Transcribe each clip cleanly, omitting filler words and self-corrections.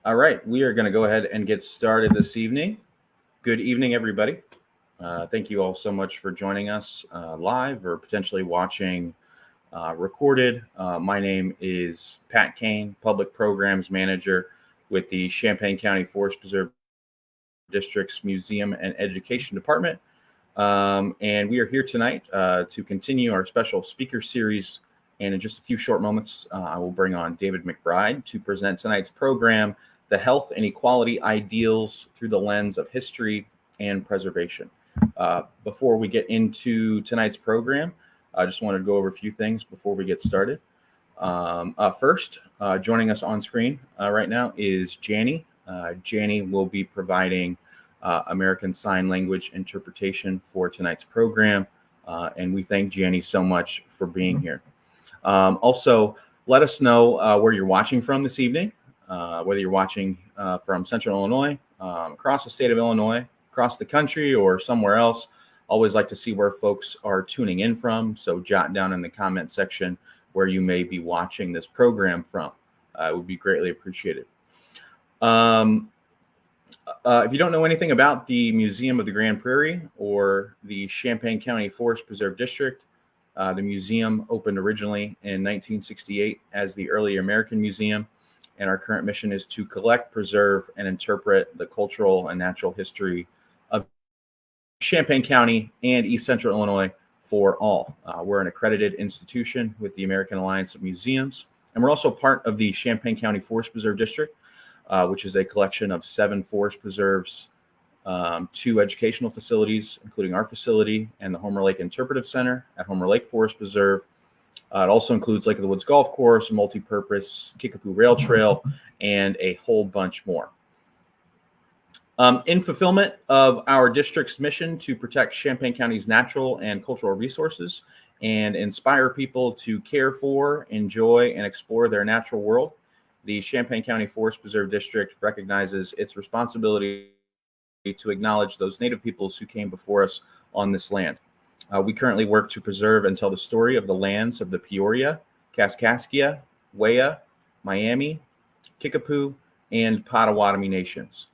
All right, we are going to go ahead and get started this evening. Good evening, everybody. Thank you all so much for joining us live or potentially watching recorded. My name is Pat Kane, Public Programs Manager with the Champaign County Forest Preserve District's Museum and Education Department. And we are here tonight to continue our special speaker series. And in just a few short moments, I will bring on David McBride to present tonight's program, The Health and Equality Ideals Through the Lens of History and Preservation. Before we get into tonight's program, I just wanted to go over a few things before we get started. First, joining us on screen right now is Janie. Janie will be providing American Sign Language interpretation for tonight's program, and we thank Janie so much for being here. Also, let us know where you're watching from this evening, whether you're watching from Central Illinois, across the state of Illinois, across the country, or somewhere else. Always like to see where folks are tuning in from, so jot down in the comment section where you may be watching this program from. It would be greatly appreciated. If you don't know anything about the Museum of the Grand Prairie or the Champaign County Forest Preserve District, the museum opened originally in 1968 as the Early American Museum, and our current mission is to collect, preserve, and interpret the cultural and natural history of Champaign County and East Central Illinois for all. We're an accredited institution with the American Alliance of Museums, and we're also part of the Champaign County Forest Preserve District, which is a collection of 7 forest preserves, 2 educational facilities, including our facility and the Homer Lake Interpretive Center at Homer Lake Forest Preserve. It also includes Lake of the Woods Golf Course, multi-purpose Kickapoo Rail Trail, and a whole bunch more. In fulfillment of our district's mission to protect Champaign County's natural and cultural resources and inspire people to care for, enjoy, and explore their natural world, the Champaign County Forest Preserve District recognizes its responsibility to acknowledge those Native peoples who came before us on this land. We currently work to preserve and tell the story of the lands of the Peoria, Kaskaskia, Waya, Miami, Kickapoo, and Potawatomi nations.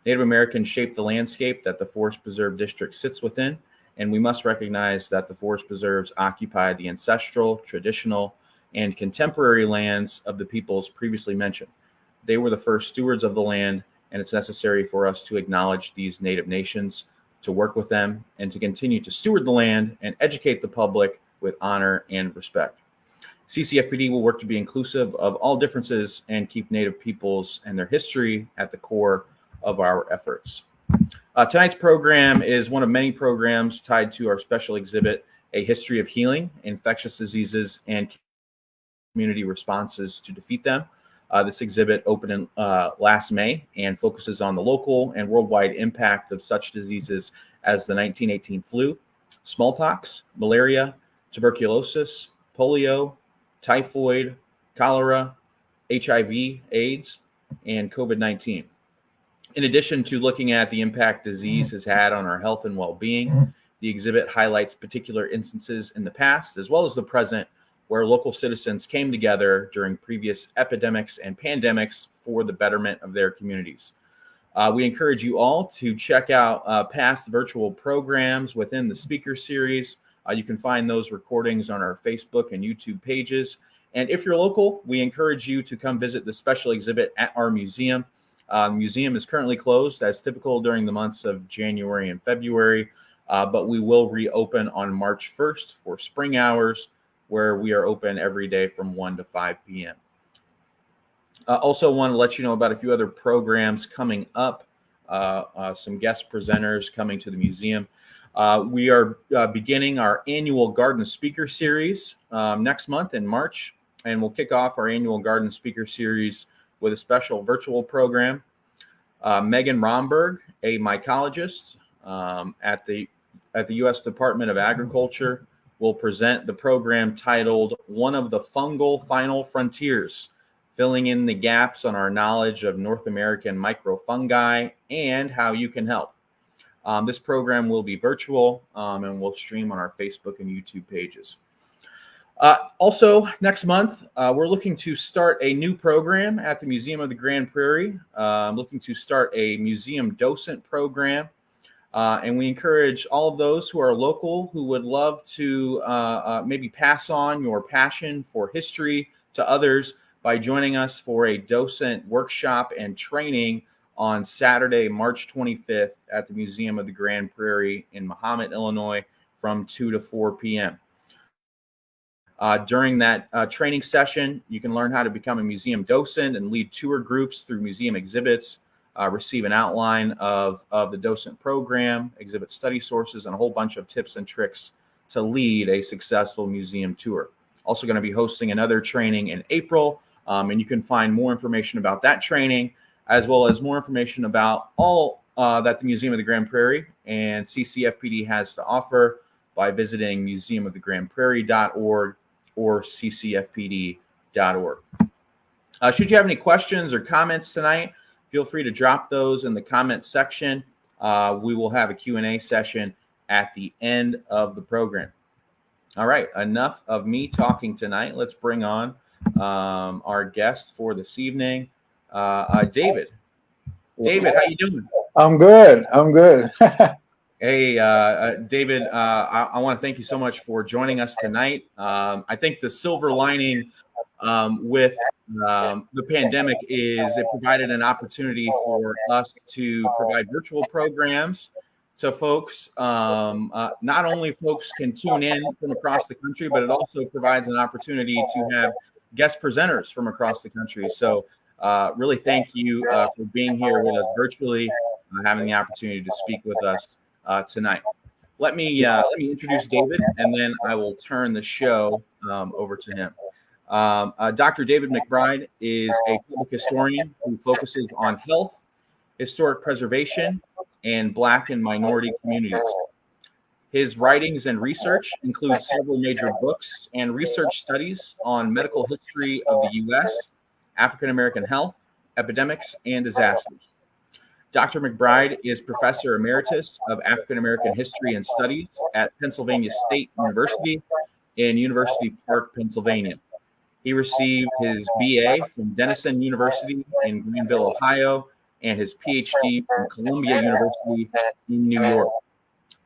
Native Americans shaped the landscape that the Forest Preserve District sits within, and we must recognize that the forest preserves occupy the ancestral, traditional, and contemporary lands of the peoples previously mentioned. They were the first stewards of the land, and it's necessary for us to acknowledge these Native nations, to work with them, and to continue to steward the land and educate the public with honor and respect. CCFPD will work to be inclusive of all differences and keep Native peoples and their history at the core of our efforts. Tonight's program is one of many programs tied to our special exhibit, A History of Healing, Infectious Diseases, and Community Responses to Defeat Them. This exhibit opened in last May and focuses on the local and worldwide impact of such diseases as the 1918 flu, smallpox, malaria, tuberculosis, polio, typhoid, cholera, HIV, AIDS, and COVID-19. In addition to looking at the impact disease has had on our health and well-being, the exhibit highlights particular instances in the past as well as the present where local citizens came together during previous epidemics and pandemics for the betterment of their communities. We encourage you all to check out past virtual programs within the speaker series. You can find those recordings on our Facebook and YouTube pages. And if you're local, we encourage you to come visit the special exhibit at our museum. The museum is currently closed as typical during the months of January and February, but we will reopen on March 1st for spring hours, where we are open every day from 1 to 5 p.m. Also want to let you know about a few other programs coming up, some guest presenters coming to the museum. We are beginning our annual Garden Speaker Series next month in March, and we'll kick off our annual Garden Speaker Series with a special virtual program. Megan Romberg, a mycologist at the U.S. Department of Agriculture, will present the program titled One of the Fungal Final Frontiers, filling in the gaps on our knowledge of North American microfungi and how you can help. This program will be virtual and will stream on our Facebook and YouTube pages. Also, next month, we're looking to start a new program at the Museum of the Grand Prairie. I'm looking to start a museum docent program. And we encourage all of those who are local who would love to maybe pass on your passion for history to others by joining us for a docent workshop and training on Saturday, March 25th at the Museum of the Grand Prairie in Mahomet, Illinois, from 2 to 4 p.m. During that training session, you can learn how to become a museum docent and lead tour groups through museum exhibits, receive an outline of the docent program, exhibit study sources, and a whole bunch of tips and tricks to lead a successful museum tour. Also going to be hosting another training in April, and you can find more information about that training, as well as more information about all that the Museum of the Grand Prairie and CCFPD has to offer by visiting museumofthegrandprairie.org or ccfpd.org. Should you have any questions or comments tonight, feel free to drop those in the comments section. We will have a Q&A session at the end of the program. All right, enough of me talking tonight. Let's bring on our guest for this evening, David. David, how you doing? I'm good. Hey, David, I want to thank you so much for joining us tonight. I think the silver lining with the pandemic is it provided an opportunity for us to provide virtual programs to folks. Not only folks can tune in from across the country, but it also provides an opportunity to have guest presenters from across the country. So really thank you for being here with us virtually, having the opportunity to speak with us tonight. Let me introduce David, and then I will turn the show over to him. Dr. David McBride is a public historian who focuses on health, historic preservation, and Black and minority communities. His writings and research include several major books and research studies on medical history of the U.S., African American health, epidemics, and disasters. Dr. McBride is Professor Emeritus of African American History and Studies at Pennsylvania State University in University Park, Pennsylvania. He received his BA from Denison University in Greenville, Ohio, and his PhD from Columbia University in New York.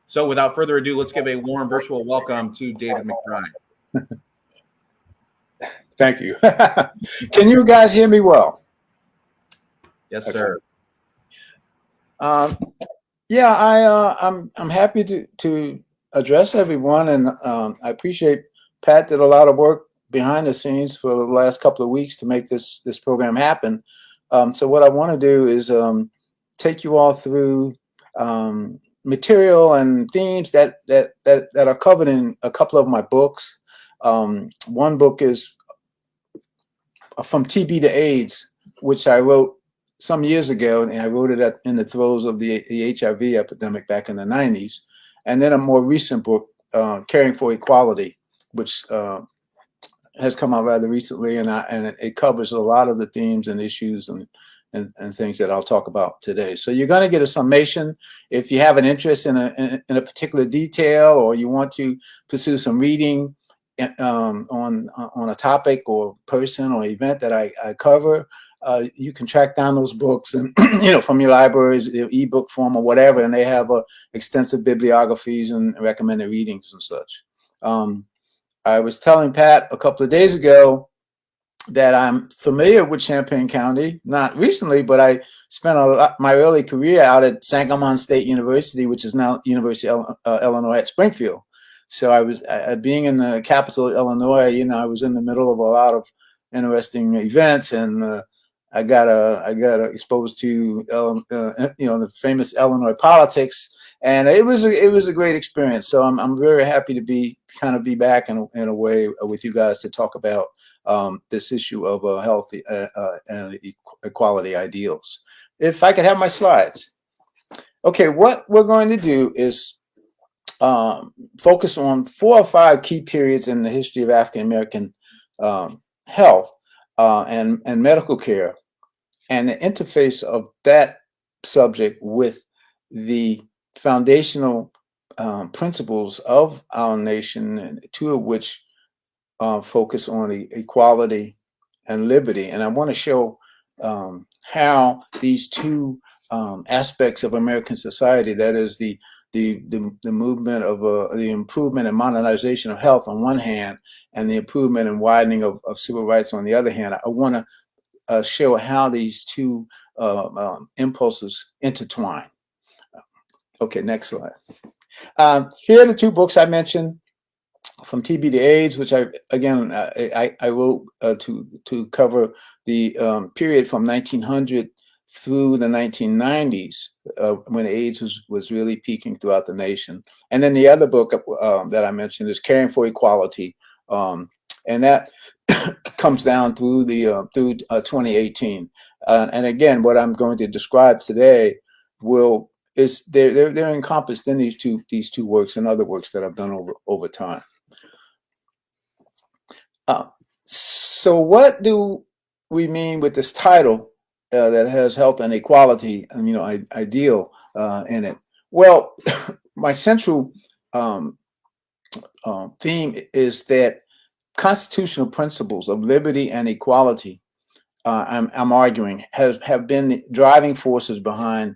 So without further ado, let's give a warm virtual welcome to David McBride. Thank you. Can you guys hear me well? Yes, sir. Yeah, I'm happy to address everyone, and I appreciate Pat did a lot of work behind the scenes for the last couple of weeks to make this program happen. So what I want to do is take you all through material and themes that are covered in a couple of my books. One book is From TB to AIDS, which I wrote some years ago, and I wrote it in the throes of the HIV epidemic back in the 90s. And then a more recent book, Caring for Equality, which has come out rather recently, and it covers a lot of the themes and issues and things that I'll talk about today. So you're going to get a summation. If you have an interest in a particular detail, or you want to pursue some reading on a topic or person or event that I cover, you can track down those books and from your libraries, ebook form or whatever, and they have extensive bibliographies and recommended readings and such. I was telling Pat a couple of days ago that I'm familiar with Champaign County, not recently, but I spent my early career out at Sangamon State University, which is now University of Illinois at Springfield. So I was being in the capital of Illinois. I was in the middle of a lot of interesting events, and I got exposed to the famous Illinois politics, and it was a great experience. So I'm very happy to be back in a way with you guys to talk about this issue of healthy and equality ideals. If I could have my slides. Okay, what we're going to do is focus on 4 or 5 key periods in the history of African American health and medical care, and the interface of that subject with the foundational principles of our nation, and 2 of which focus on equality and liberty, and I want to show how these two aspects of American society, that is the movement of the improvement and modernization of health on one hand, and the improvement and widening of civil rights on the other hand. I want to show how these two impulses intertwine. Okay, next slide. Here are the two books I mentioned, From TB to AIDS, which I wrote to cover the period from 1900 through the 1990s, when AIDS was really peaking throughout the nation. And then the other book that I mentioned is Caring for Equality, and that comes down through 2018. And again, what I'm going to describe today they're encompassed in these two works and other works that I've done over time. So what do we mean with this title that has health and equality, ideal in it? Well, my central theme is that constitutional principles of liberty and equality, I'm arguing, have been the driving forces behind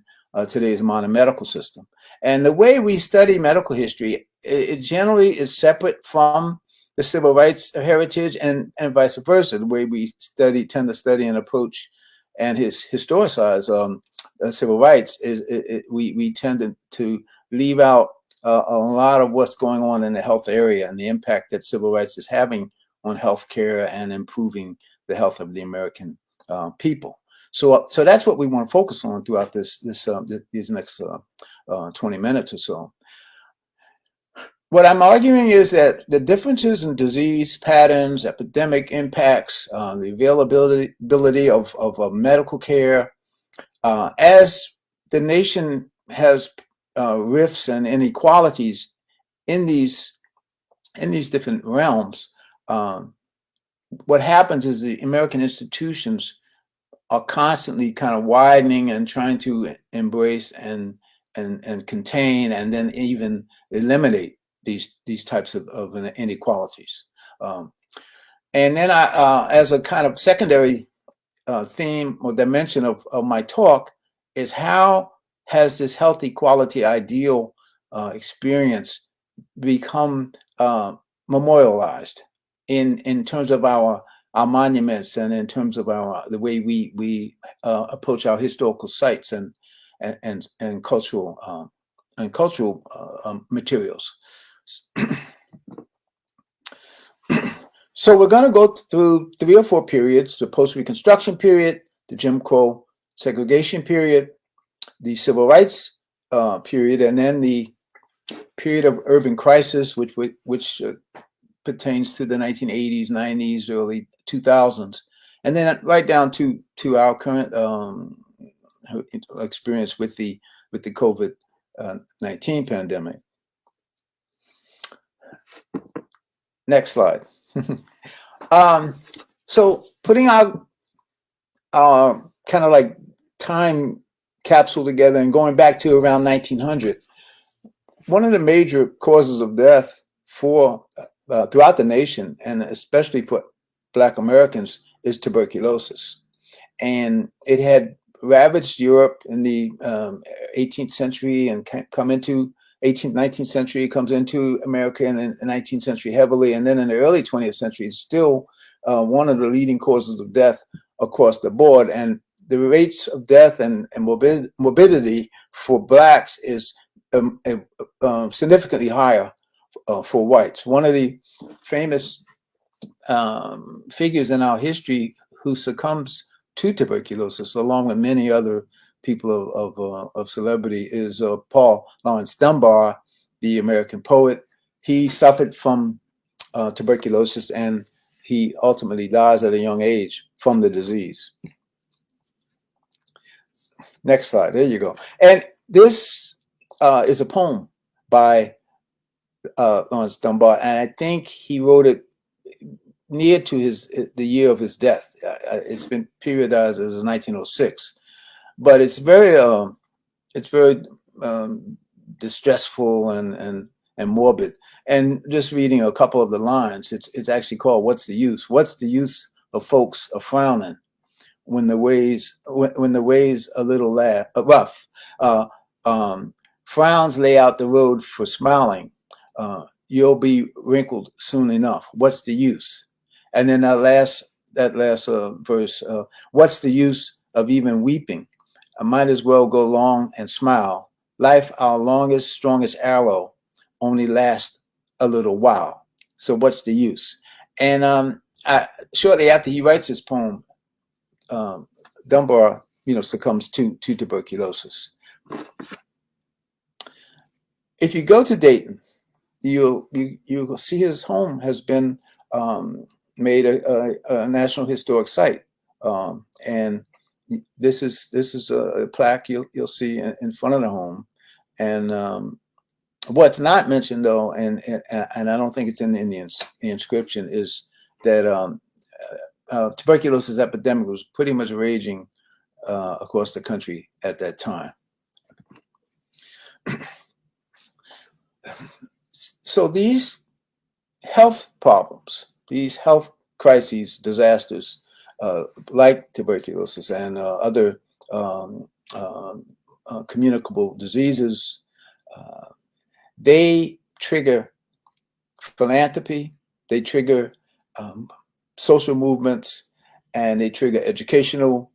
today's modern medical system. And the way we study medical history, it generally is separate from the civil rights heritage and vice versa. The way we tend to study and approach and historicize civil rights is we tend to leave out a lot of what's going on in the health area and the impact that civil rights is having on healthcare and improving the health of the American people. So that's what we want to focus on throughout these next 20 minutes or so. What I'm arguing is that the differences in disease patterns, epidemic impacts, the availability of medical care, as the nation has rifts and inequalities in these different realms, what happens is the American institutions are constantly kind of widening and trying to embrace and contain and then even eliminate these types of inequalities. And then as a kind of secondary theme or dimension of my talk is how has this health equality ideal experience become memorialized in terms of our monuments and in terms of the way we approach our historical sites and cultural materials. So we're going to go through 3 or 4 periods: the post-Reconstruction period, the Jim Crow segregation period, the civil rights period, and then the period of urban crisis, which pertains to the 1980s, 90s, early 2000s, and then right down to our current experience with the COVID-19 pandemic. Next slide. So putting our kind of like time capsule together and going back to around 1900, one of the major causes of death throughout the nation, and especially for Black Americans, is tuberculosis. And it had ravaged Europe in the 18th century and come into 18th, 19th century. It comes into America in the 19th century heavily. And then in the early 20th century, it's still one of the leading causes of death across the board. And the rates of death and morbidity for Blacks is significantly higher for whites. One of the famous figures in our history who succumbs to tuberculosis, along with many other people of celebrity, is Paul Laurence Dunbar, the American poet. He suffered from tuberculosis, and he ultimately dies at a young age from the disease. Next slide. There you go. And this is a poem by Laurence Dunbar, and I think he wrote it near to the year of his death. It's been periodized as 1906, but it's very distressful and and morbid. And just reading a couple of the lines, it's actually called "What's the Use? What's the use of folks a frowning when the ways a little rough? Frowns lay out the road for smiling. You'll be wrinkled soon enough. What's the use?" And then that last verse, "What's the use of even weeping? I might as well go long and smile. Life, our longest, strongest arrow, only lasts a little while. So what's the use?" And shortly after he writes this poem, Dunbar, succumbs to tuberculosis. If you go to Dayton, you'll see his home has been made a National Historic Site, and this is a plaque you'll see in front of the home. And what's not mentioned, though, and I don't think it's in the inscription, is that tuberculosis epidemic was pretty much raging across the country at that time. So these health problems, these health crises, disasters, like tuberculosis and other communicable diseases, they trigger philanthropy, they trigger social movements, and they trigger educational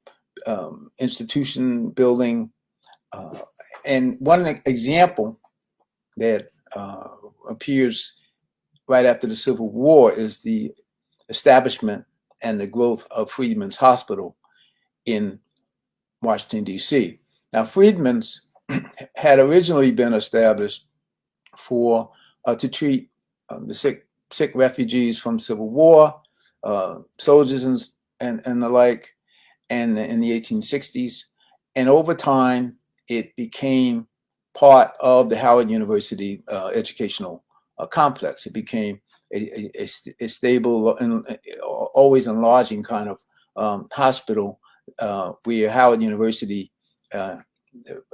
institution building. And one example that appears right after the Civil War is the establishment and the growth of Freedmen's Hospital in Washington, D.C. Now, Freedmen's had originally been established to treat the sick refugees from Civil War, soldiers and the like, and in the 1860s. And over time, it became part of the Howard University educational complex. It became a stable and always enlarging kind of hospital where Howard University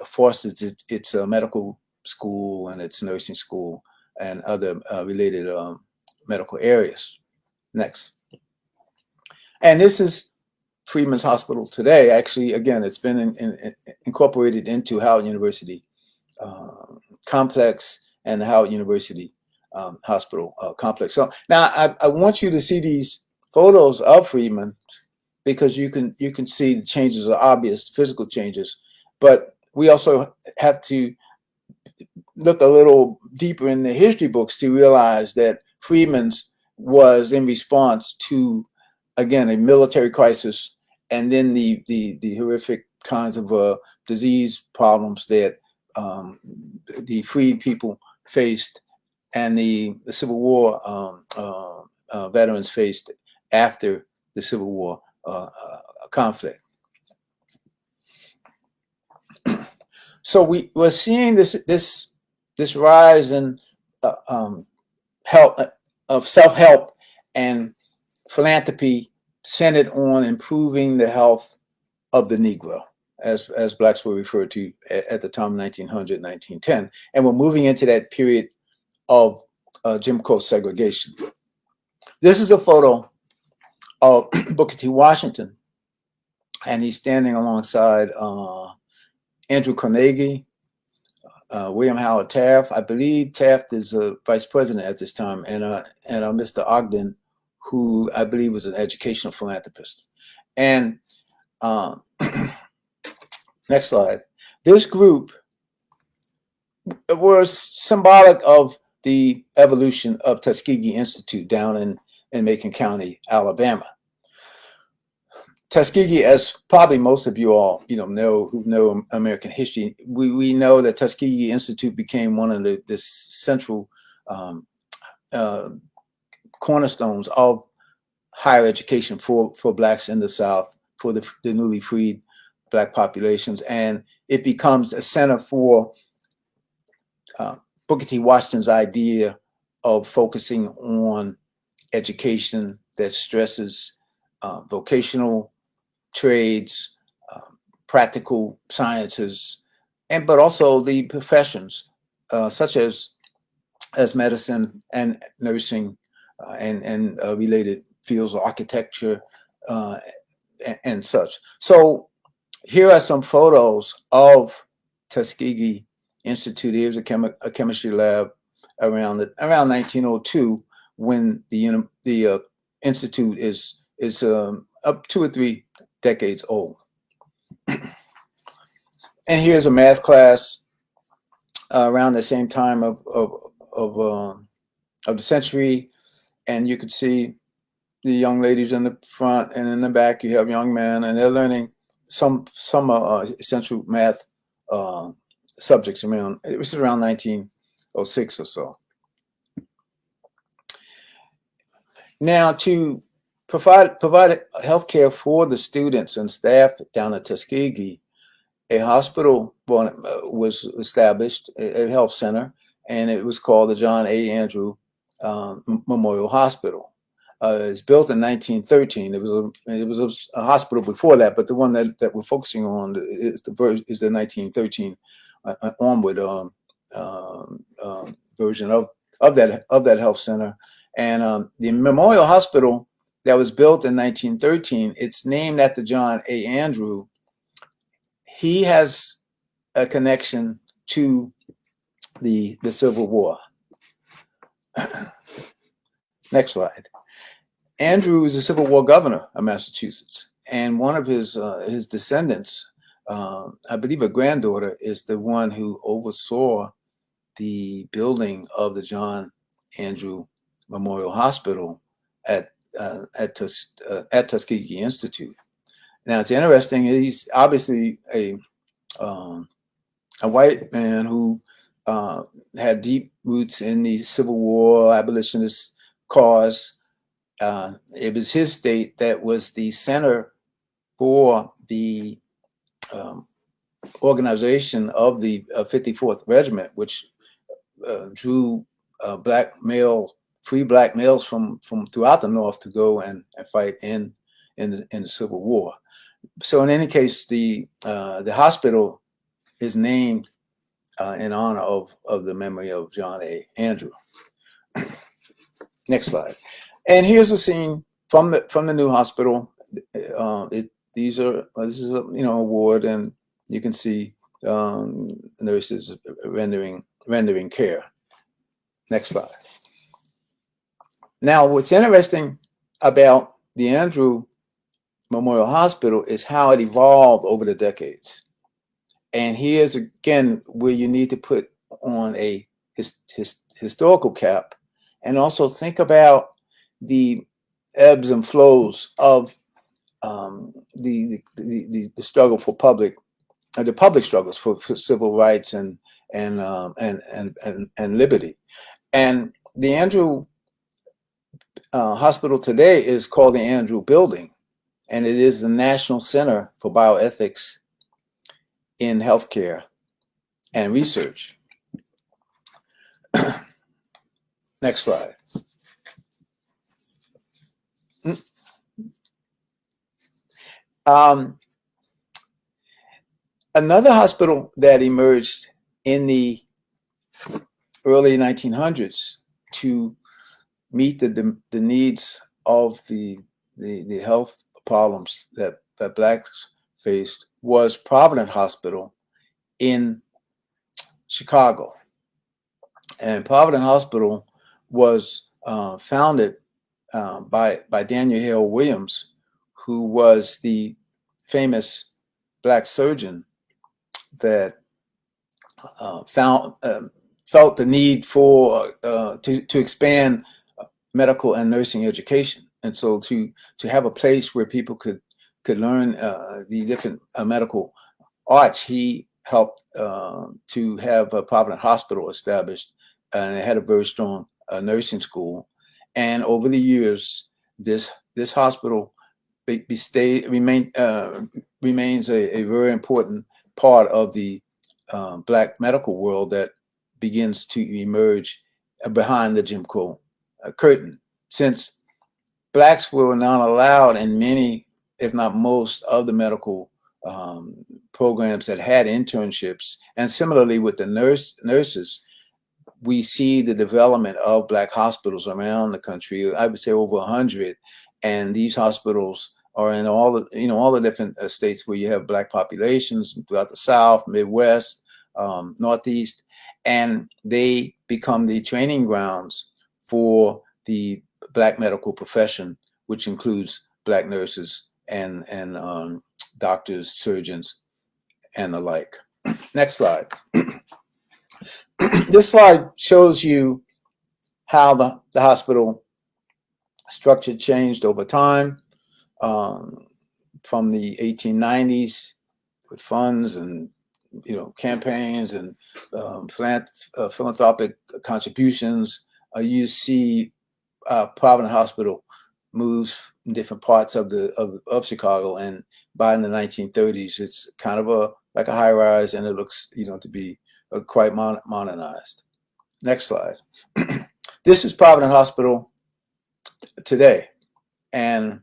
fosters its medical school and its nursing school and other related medical areas. Next. And this is Freedmen's Hospital today. Actually, again, it's been incorporated into Howard University complex and the Howard University hospital complex. So now I want you to see these photos of Freedmen, because you can see the changes are obvious, physical changes, but we also have to look a little deeper in the history books to realize that Freedmen's was in response to, again, a military crisis, and then the horrific kinds of disease problems that the freed people faced and the Civil War veterans faced after the Civil War conflict. So we're seeing this rise in help of self-help and philanthropy centered on improving the health of the Negro, as blacks were referred to at the time, 1900, 1910. And we're moving into that period of Jim Crow segregation. This is a photo of Booker T. Washington, and he's standing alongside Andrew Carnegie, William Howard Taft. I believe Taft is a vice president at this time, and Mr. Ogden, who I believe was an educational philanthropist. And next slide. This group was symbolic of the evolution of Tuskegee Institute down in Macon County, Alabama. Tuskegee, as probably most of you all know who know American history, we know that Tuskegee Institute became one of the central cornerstones of higher education for blacks in the South, for the newly freed black populations, and it becomes a center for Booker T. Washington's idea of focusing on education that stresses vocational trades, practical sciences, but also the professions such as as medicine and nursing and related fields of architecture and such. So here are some photos of Tuskegee Institute. Here's a chemistry lab around 1902, when the institute is up 2 or 3 decades old. And here's a math class around the same time of the century, and you could see the young ladies in the front, and in the back you have young men, and they're learning some essential math subjects around. It was around 1906 or so. Now, to provide health care for the students and staff down at Tuskegee, a hospital was established, a health center, and it was called the John A. Andrew Memorial Hospital. It was built in 1913. It was a hospital before that, but the one that we're focusing on is the 1913 onward version of that health center. And the Memorial Hospital that was built in 1913, it's named after John A. Andrew. He has a connection to the Civil War. Next slide. Andrew is a Civil War governor of Massachusetts, and one of his descendants, I believe a granddaughter, is the one who oversaw the building of the John Andrew Memorial Hospital at Tuskegee Institute. Now, it's interesting. He's obviously a white man who had deep roots in the Civil War abolitionist cause. It was his state that was the center for the organization of the 54th Regiment, which drew free black males from throughout the North to go and fight in the Civil War. So in any case, the hospital is named in honor of the memory of John A. Andrew. Next slide. And here's a scene from the new hospital. This is a award, and you can see nurses rendering care. Next slide. Now, what's interesting about the Andrew Memorial Hospital is how it evolved over the decades. And here's again where you need to put on a historical cap, and also think about the ebbs and flows of the struggle for the public struggles for civil rights and liberty. And the Andrew Hospital today is called the Andrew Building, and it is the National Center for Bioethics in Healthcare and Research. Next slide. Another hospital that emerged in the early 1900s to meet the needs of the health problems that blacks faced was Providence Hospital in Chicago. And Providence Hospital was founded by Daniel Hale Williams, who was the famous black surgeon that felt the need for to expand medical and nursing education, and so to have a place where people could learn the different medical arts. He helped to have a Providence Hospital established, and it had a very strong nursing school. And over the years, this hospital remains a very important part of the black medical world that begins to emerge behind the Jim Crow curtain. Since blacks were not allowed in many, if not most, of the medical programs that had internships, and similarly with the nurses, we see the development of Black hospitals around the country. I would say over 100, and these hospitals are in all the all the different states where you have Black populations throughout the South, Midwest, Northeast, and they become the training grounds for the Black medical profession, which includes Black nurses and doctors, surgeons, and the like. Next slide. This slide shows you how the hospital structure changed over time, from the 1890s with funds and campaigns and philanthropic contributions. You see Providence Hospital moves in different parts of Chicago, and by the 1930s, it's kind of like a high rise, and it looks to be quite modernized. Next slide. This is Providence Hospital today, and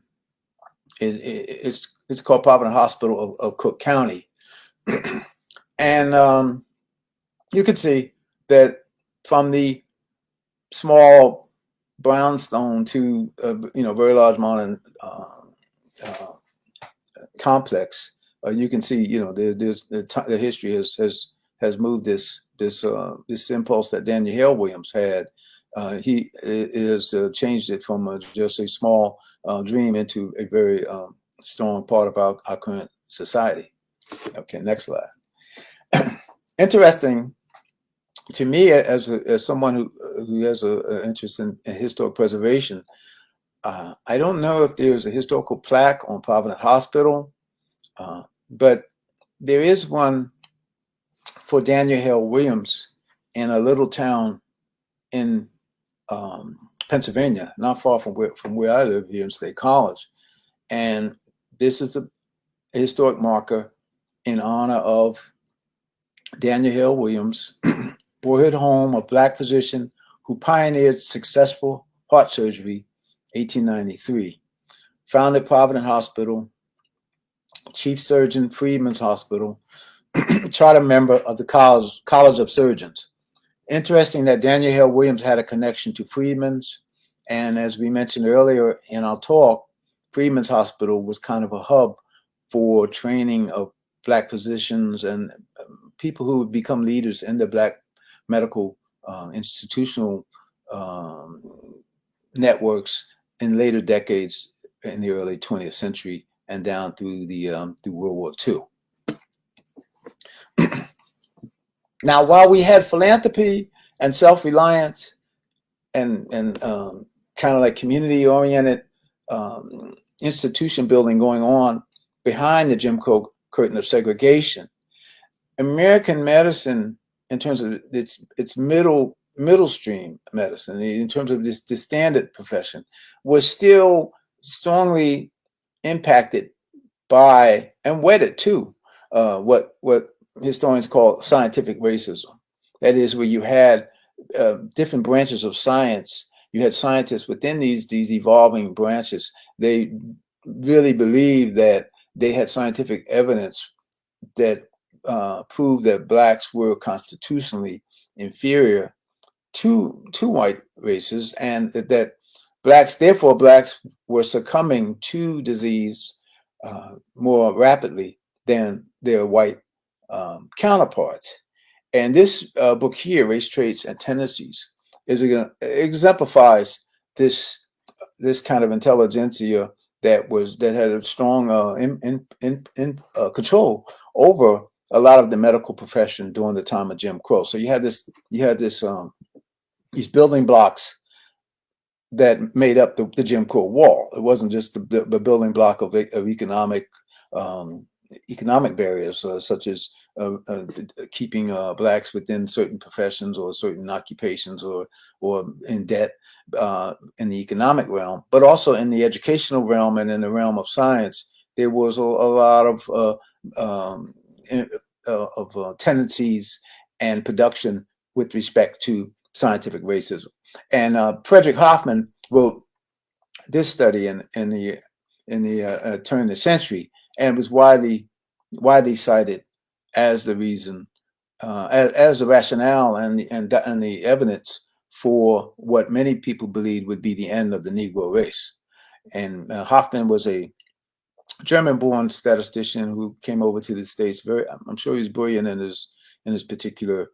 it's called Providence Hospital of Cook County, and you can see that from the small brownstone to very large modern complex. You can see there's the history has moved this impulse that Daniel Hale Williams had. He has changed it from just a small dream into a very strong part of our current society. Okay, next slide. Interesting to me, as someone who has an interest in historic preservation, I don't know if there's a historical plaque on Providence Hospital, but there is one for Daniel Hale Williams in a little town in Pennsylvania, not far from where I live here in State College. And this is a historic marker in honor of Daniel Hale Williams, boyhood home, a Black physician who pioneered successful heart surgery, 1893. Founded Providence Hospital, chief surgeon, Freedman's Hospital, charter member of the College of Surgeons. Interesting that Daniel Hale Williams had a connection to Freedman's, and as we mentioned earlier in our talk, Freedman's Hospital was kind of a hub for training of Black physicians and people who would become leaders in the Black medical institutional networks in later decades in the early 20th century and down through through World War II. Now, while we had philanthropy and self-reliance and kind of like community-oriented institution building going on behind the Jim Crow curtain of segregation, American medicine, in terms of its middle stream medicine, in terms of this standard profession, was still strongly impacted by and wedded to what historians call scientific racism. That is, where you had different branches of science. You had scientists within these evolving branches. They really believed that they had scientific evidence that proved that Blacks were constitutionally inferior to white races, and that therefore Blacks were succumbing to disease more rapidly than their white counterparts. And this book here, Race Traits and Tendencies, exemplifies this kind of intelligentsia that had a strong control over a lot of the medical profession during the time of Jim Crow. So you had these building blocks that made up the Jim Crow wall. It wasn't just the building block of economic barriers, such as keeping Blacks within certain professions or certain occupations or in debt in the economic realm, but also in the educational realm and in the realm of science. There was a lot of tendencies and production with respect to scientific racism. And Frederick Hoffman wrote this study in the turn of the century, and it was widely cited as the reason as the rationale and the evidence for what many people believed would be the end of the Negro race. And Hoffman was a German-born statistician who came over to the States. I'm sure he was brilliant in his particular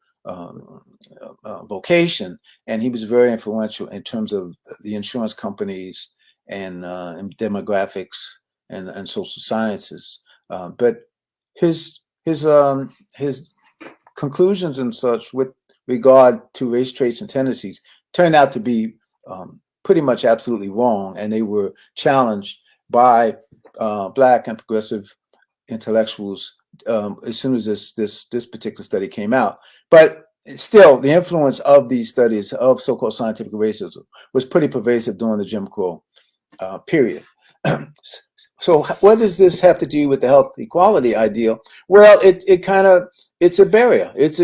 vocation, and he was very influential in terms of the insurance companies and demographics and social sciences. But his conclusions and such with regard to race traits and tendencies turned out to be pretty much absolutely wrong, and they were challenged by Black and progressive intellectuals as soon as this particular study came out. But still, the influence of these studies of so-called scientific racism was pretty pervasive during the Jim Crow period. So what does this have to do with the health equality ideal? Well, it's a barrier. It's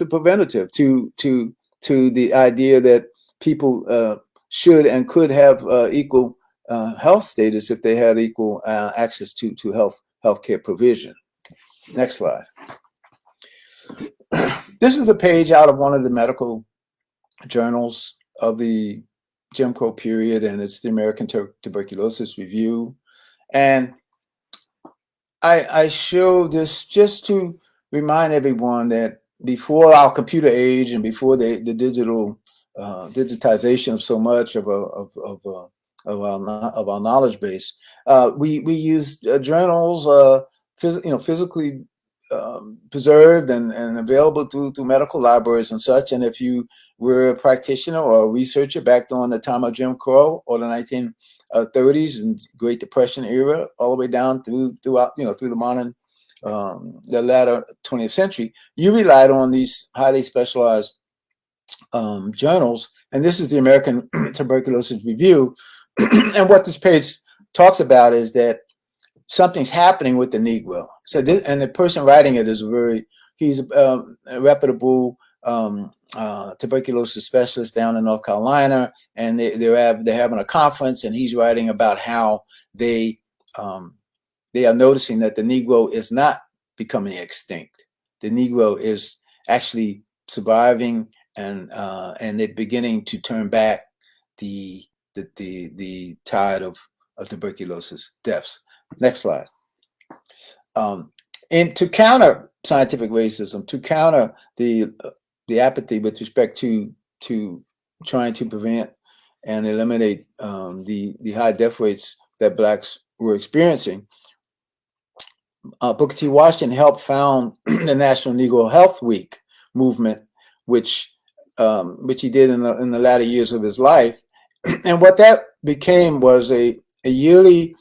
a preventative to the idea that people should and could have equal health status if they had equal access to healthcare provision. Next slide. This is a page out of one of the medical journals of the Jim Crow period, and it's the American Tuberculosis Review. And I show this just to remind everyone that before our computer age and before the digital digitization of so much of our knowledge base, we used journals, physically preserved and available through medical libraries and such. And if you were a practitioner or a researcher back during the time of Jim Crow or the 1930s and Great Depression era, all the way down through the modern, the latter 20th century, you relied on these highly specialized journals. And this is the American Tuberculosis Review. And what this page talks about is that something's happening with the Negro. So and the person writing it is he's a reputable tuberculosis specialist down in North Carolina, and they're having a conference, and he's writing about how they are noticing that the Negro is not becoming extinct. The Negro is actually surviving, and they're beginning to turn back the tide of tuberculosis deaths. Next slide. And to counter scientific racism, to counter the apathy with respect to trying to prevent and eliminate the high death rates that Blacks were experiencing, Booker T. Washington helped found the National Negro Health Week movement, which he did in the latter years of his life. And what that became was a yearly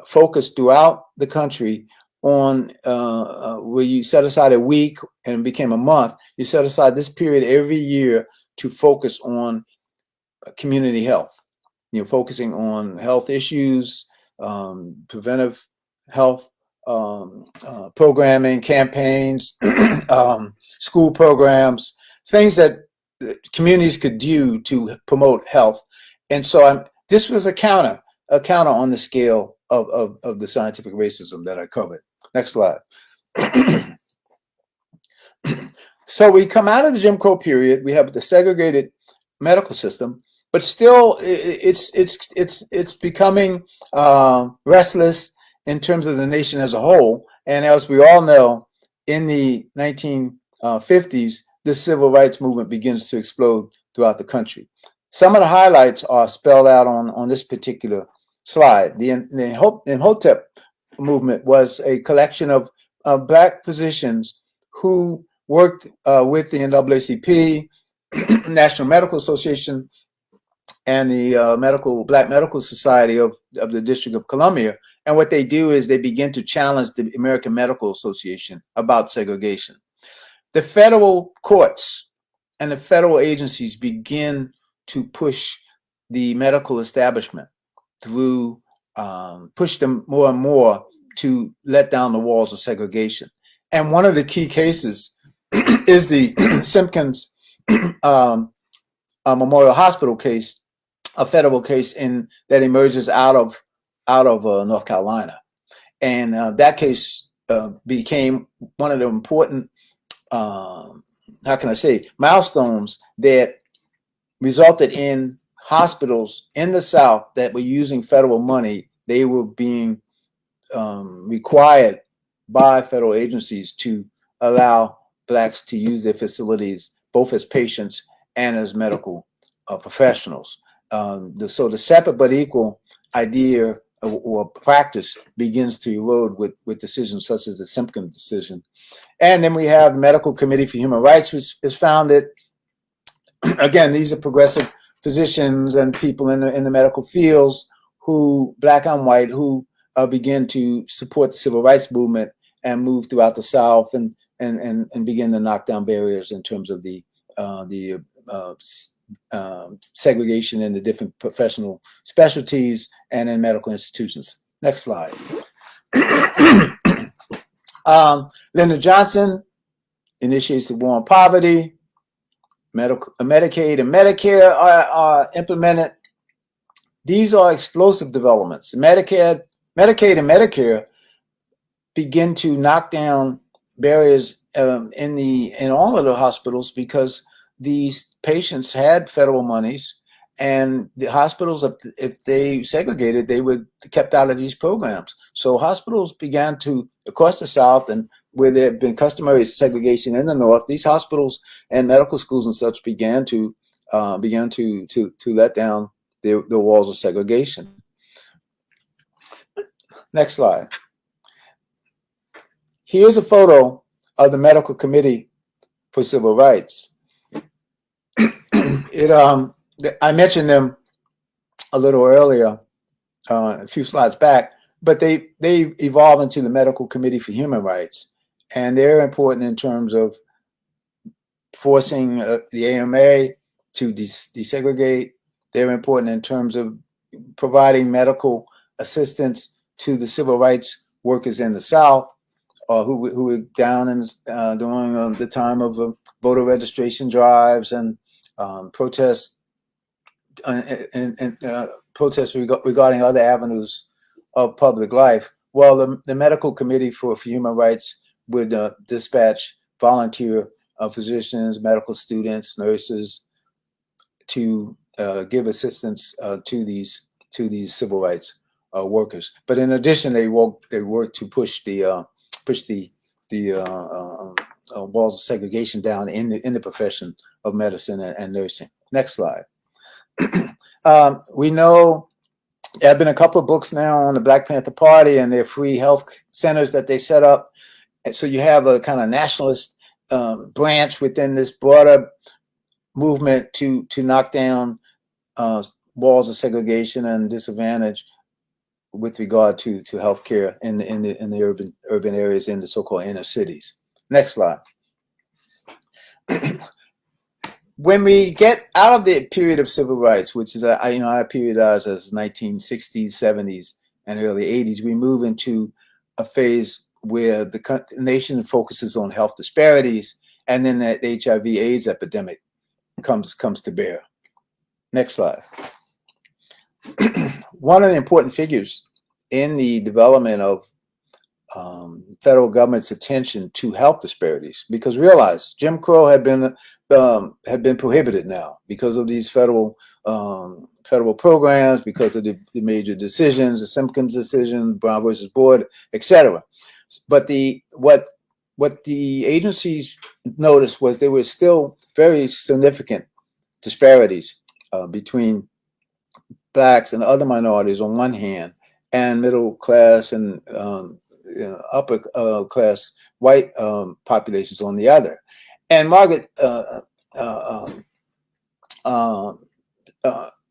focus throughout the country on where you set aside a week and it became a month. You set aside this period every year to focus on community health, focusing on health issues, preventive health programming, campaigns, school programs, things that communities could do to promote health. And so this was a counter on the scale of the scientific racism that I covered. Next slide. So we come out of the Jim Crow period. We have the segregated medical system, but still it's becoming restless in terms of the nation as a whole. And as we all know, in the 1950s, the civil rights movement begins to explode throughout the country. Some of the highlights are spelled out on this particular slide. The Imhotep movement was a collection of Black physicians who worked with the NAACP, National Medical Association, and the Black Medical Society of the District of Columbia. And what they do is they begin to challenge the American Medical Association about segregation. The federal courts and the federal agencies begin to push the medical establishment through, push them more and more to let down the walls of segregation. And one of the key cases is the Simpkins Memorial Hospital case, a federal case that emerges out of North Carolina. And that case became one of the important how can I say, milestones that resulted in hospitals in the South that were using federal money. They were being required by federal agencies to allow Blacks to use their facilities both as patients and as medical professionals. So the separate but equal idea or practice begins to erode with decisions such as the Simpkins decision. And then we have the Medical Committee for Human Rights, which is founded. Again, these are progressive physicians and people in the medical fields who, Black and white, who begin to support the civil rights movement and move throughout the South and begin to knock down barriers in terms of the segregation in the different professional specialties and in medical institutions. Next slide. Lyndon Johnson initiates the war on poverty. Medicaid and Medicare are implemented. These are explosive developments. Medicaid and Medicare begin to knock down barriers in all of the hospitals because these patients had federal monies, and the hospitals, if they segregated, they were kept out of these programs. So hospitals began to, across the South, and where there had been customary segregation in the North, these hospitals and medical schools and such began to let down the walls of segregation. Next slide. Here's a photo of the Medical Committee for Civil Rights. I mentioned them a little earlier, a few slides back, but they evolve into the Medical Committee for Human Rights, and they're important in terms of forcing the AMA to desegregate. They're important in terms of providing medical assistance to the civil rights workers in the South, who were down during the time of voter registration drives and protests protests regarding other avenues of public life. Well, the Medical Committee for Human Rights would dispatch volunteer physicians, medical students, nurses to give assistance to these civil rights workers. But in addition, they work to push the walls of segregation down in the profession of medicine and nursing. Next slide. We know there have been a couple of books now on the Black Panther Party and their free health centers that they set up. And so you have a kind of nationalist branch within this broader movement to knock down walls of segregation and disadvantage with regard to healthcare in the urban areas, in the so-called inner cities. Next slide. When we get out of the period of civil rights, which is I periodize as 1960s, 70s, and early 80s, we move into a phase where the nation focuses on health disparities, and then that HIV/AIDS epidemic comes to bear. Next slide. One of the important figures in the development of federal government's attention to health disparities, because realize Jim Crow had been prohibited now because of these federal programs, because of the major decisions, the Simpkins decision, Brown versus Board, etc. But what the agencies noticed was there were still very significant disparities between Blacks and other minorities on one hand, and middle class and upper class white populations on the other. And Margaret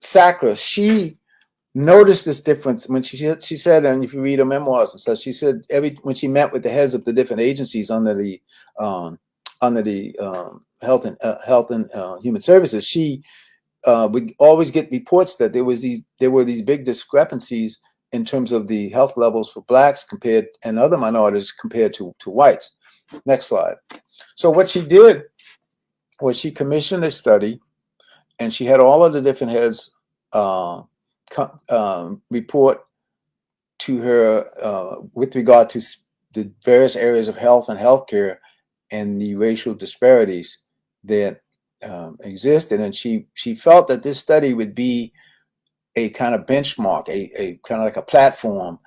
Sackler, she noticed this difference when she said, and if you read her memoirs and such, she said when she met with the heads of the different agencies under the Health and Human Services, she would always get reports that there were these big discrepancies in terms of the health levels for Blacks and other minorities compared to whites. Next slide. So what she did was she commissioned a study, and she had all of the different heads report to her with regard to the various areas of health and healthcare and the racial disparities that existed. And she felt that this study would be a kind of benchmark, a kind of like a platform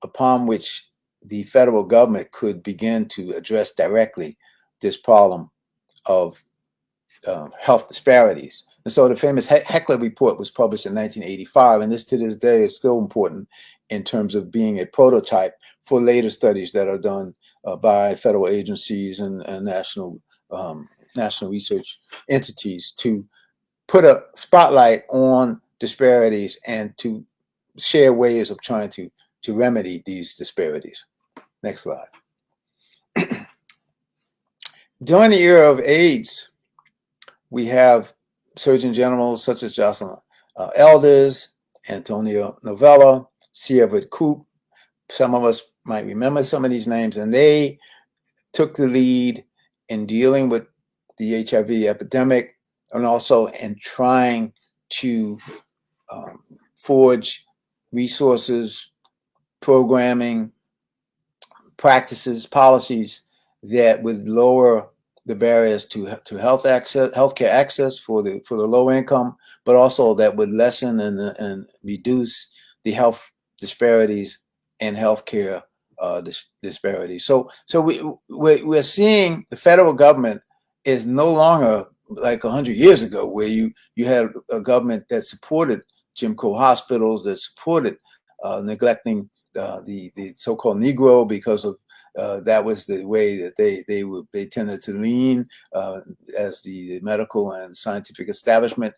upon which the federal government could begin to address directly this problem of health disparities. And so the famous Heckler report was published in 1985, and this to this day is still important in terms of being a prototype for later studies that are done by federal agencies and national research entities to put a spotlight on disparities and to share ways of trying to remedy these disparities. Next slide. During the era of AIDS, we have Surgeon Generals such as Jocelyn Elders, Antonio Novella, Sierra Coop. Some of us might remember some of these names, and they took the lead in dealing with the HIV epidemic and also in trying to forge resources, programming, practices, policies that would lower the barriers to healthcare access for the low income, but also that would lessen and reduce the health disparities and healthcare disparities. So we're seeing the federal government is no longer like 100 years ago, where you had a government that supported Jim Crow hospitals, that supported neglecting the so-called Negro because of that was the way that they tended to lean as the medical and scientific establishment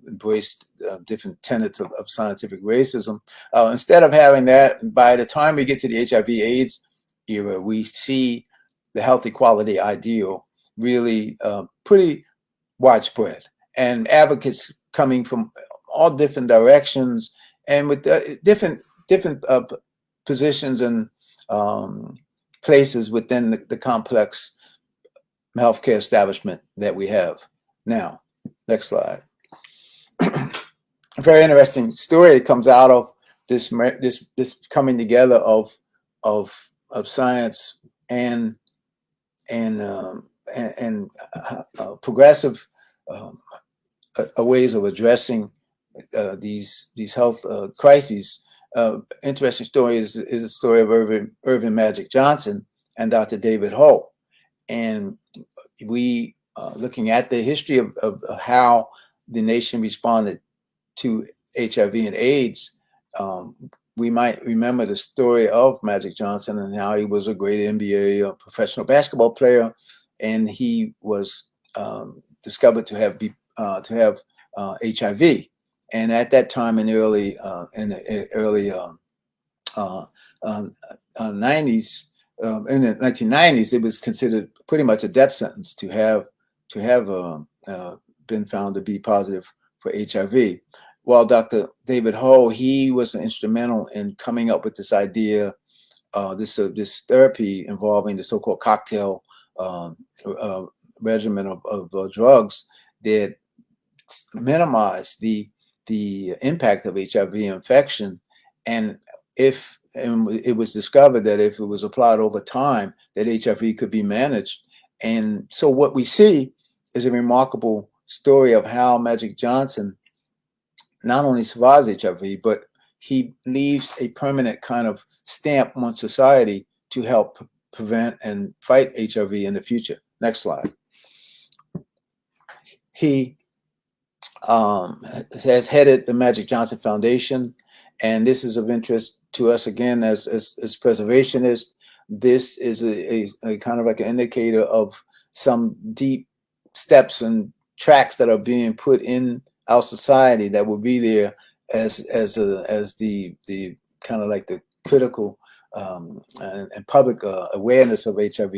embraced different tenets of scientific racism. Instead of having that, by the time we get to the HIV/AIDS era, we see the health equality ideal really pretty widespread, and advocates coming from all different directions and with different positions and places within the complex healthcare establishment that we have now. Next slide. A very interesting story that comes out of this coming together of science and progressive ways of addressing these health crises. Interesting story is a story of Irvin Magic Johnson and Dr. David Ho. And we, looking at the history of how the nation responded to HIV and AIDS, we might remember the story of Magic Johnson and how he was a great NBA professional basketball player, and he was discovered to have HIV. And at that time, in the early 90s, in the 1990s, it was considered pretty much a death sentence to have been found to be positive for HIV. Well, Dr. David Ho, he was instrumental in coming up with this idea, this therapy involving the so-called cocktail regimen of drugs that minimize the impact of HIV infection. And it was discovered that if it was applied over time, that HIV could be managed. And so what we see is a remarkable story of how Magic Johnson not only survives HIV, but he leaves a permanent kind of stamp on society to help prevent and fight HIV in the future. Next slide. He has headed the Magic Johnson Foundation, and this is of interest to us again as preservationists. This is a kind of like an indicator of some deep steps and tracks that are being put in our society that will be there as the kind of like the critical and public awareness of HIV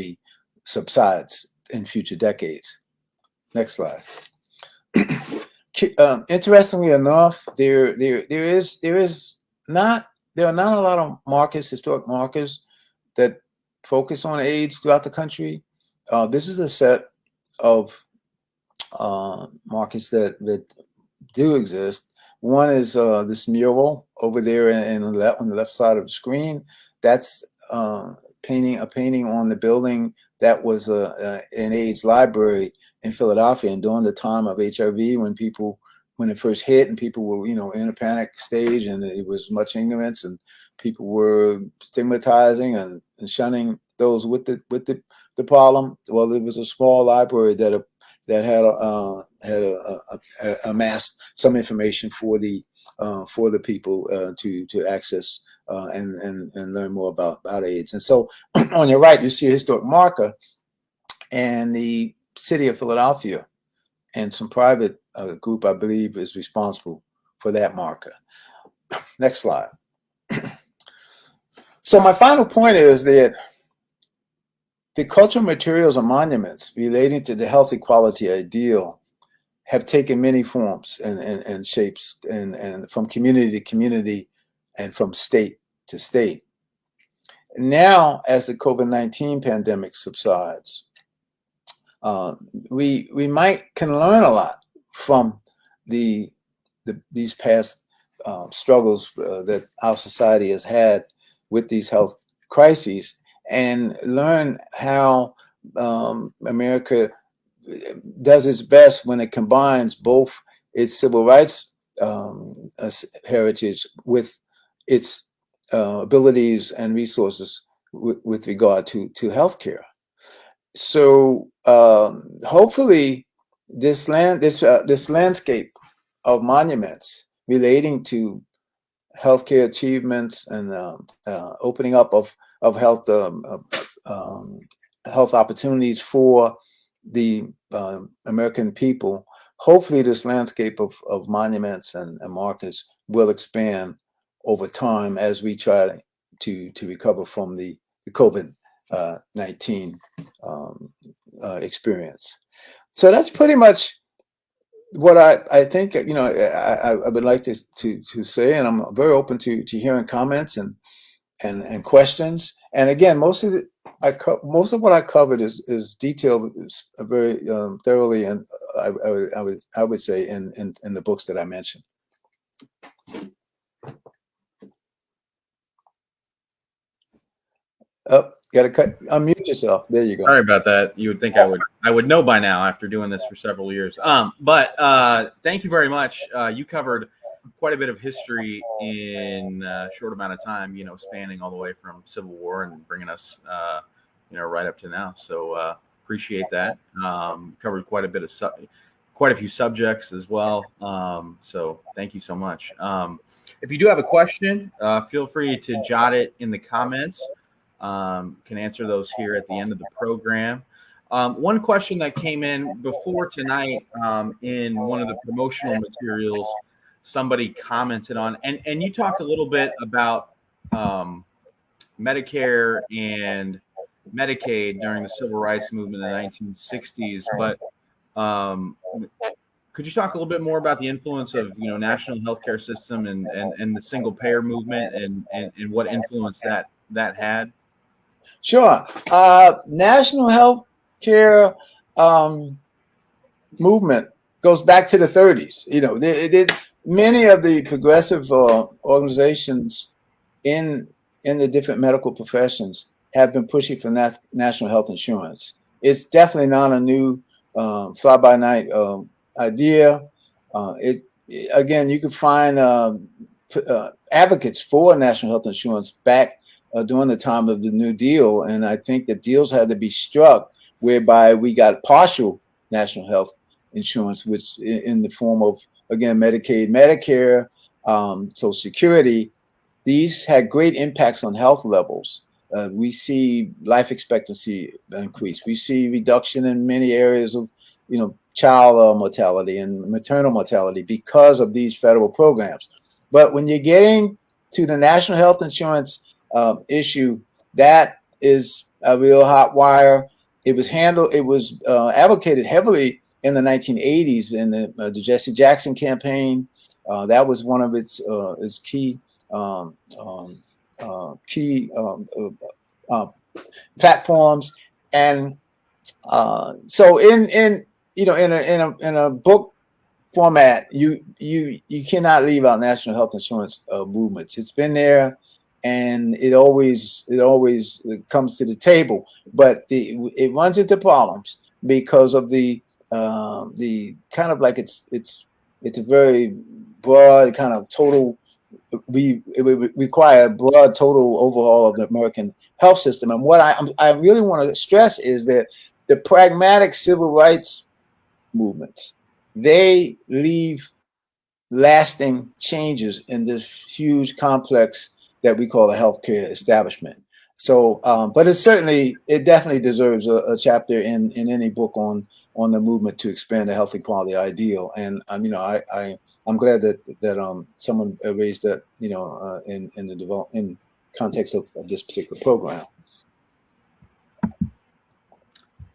subsides in future decades. Next slide. Interestingly enough, there are not a lot of markers, historic markers, that focus on AIDS throughout the country. This is a set of markers that do exist. One is this mural over there on the left side of the screen. That's a painting on the building that was an AIDS library in Philadelphia. And during the time of HIV, when it first hit and people were, in a panic stage, and it was much ignorance, and people were stigmatizing and shunning those with the problem. Well, there was a small library that had amassed some information for the people to access and learn more about AIDS. And so on your right, you see a historic marker, and the city of Philadelphia and some private group, I believe, is responsible for that marker. Next slide. So my final point is that the cultural materials and monuments relating to the health equality ideal have taken many forms and shapes, and from community to community and from state to state. Now, as the COVID-19 pandemic subsides, we can learn a lot from these past struggles that our society has had with these health crises, and learn how America does its best when it combines both its civil rights heritage with its abilities and resources with regard to healthcare. So hopefully this landscape of monuments relating to healthcare achievements and opening up of health health opportunities for the American people, hopefully this landscape of monuments and markers will expand over time as we try to recover from the COVID-19 experience. So that's pretty much what I think, I would like to say, and I'm very open to hearing comments and questions. And again, most of what I covered is detailed very thoroughly, and I would say in the books that I mentioned. Oh, gotta unmute yourself. There you go. Sorry about that. You would think I would know by now after doing this for several years. But thank you very much. You covered quite a bit of history in a short amount of time, spanning all the way from Civil War and bringing us, right up to now. So appreciate that. Covered quite a few subjects as well. So thank you so much. If you do have a question, feel free to jot it in the comments. Can answer those here at the end of the program. One question that came in before tonight in one of the promotional materials, somebody commented on, and you talked a little bit about Medicare and Medicaid during the civil rights movement in the 1960s, but could you talk a little bit more about the influence of national healthcare system and the single payer movement and what influence that had? Sure. National health care movement goes back to the 30s. Many of the progressive organizations in the different medical professions have been pushing for national health insurance. It's definitely not a new fly-by-night idea. Again, you can find advocates for national health insurance back during the time of the New Deal, and I think that deals had to be struck whereby we got partial national health insurance, which in the form of, again, Medicaid, Medicare, Social Security. These had great impacts on health levels. We see life expectancy increase. We see reduction in many areas of, child mortality and maternal mortality because of these federal programs. But when you're getting to the national health insurance issue, that is a real hot wire. It was advocated heavily in the 1980s in the Jesse Jackson campaign. That was one of its key platforms. And so in a book format, you cannot leave out national health insurance movements. It's been there and it always comes to the table, but it runs into problems because of the kind of like it's a very broad kind of total. It would require a broad total overhaul of the American health system. And what I really want to stress is that the pragmatic civil rights movements, they leave lasting changes in this huge complex that we call the healthcare establishment. So, but it definitely deserves a chapter in any book on the movement to expand the healthy quality ideal. And I'm glad that someone raised that in the in context of this particular program.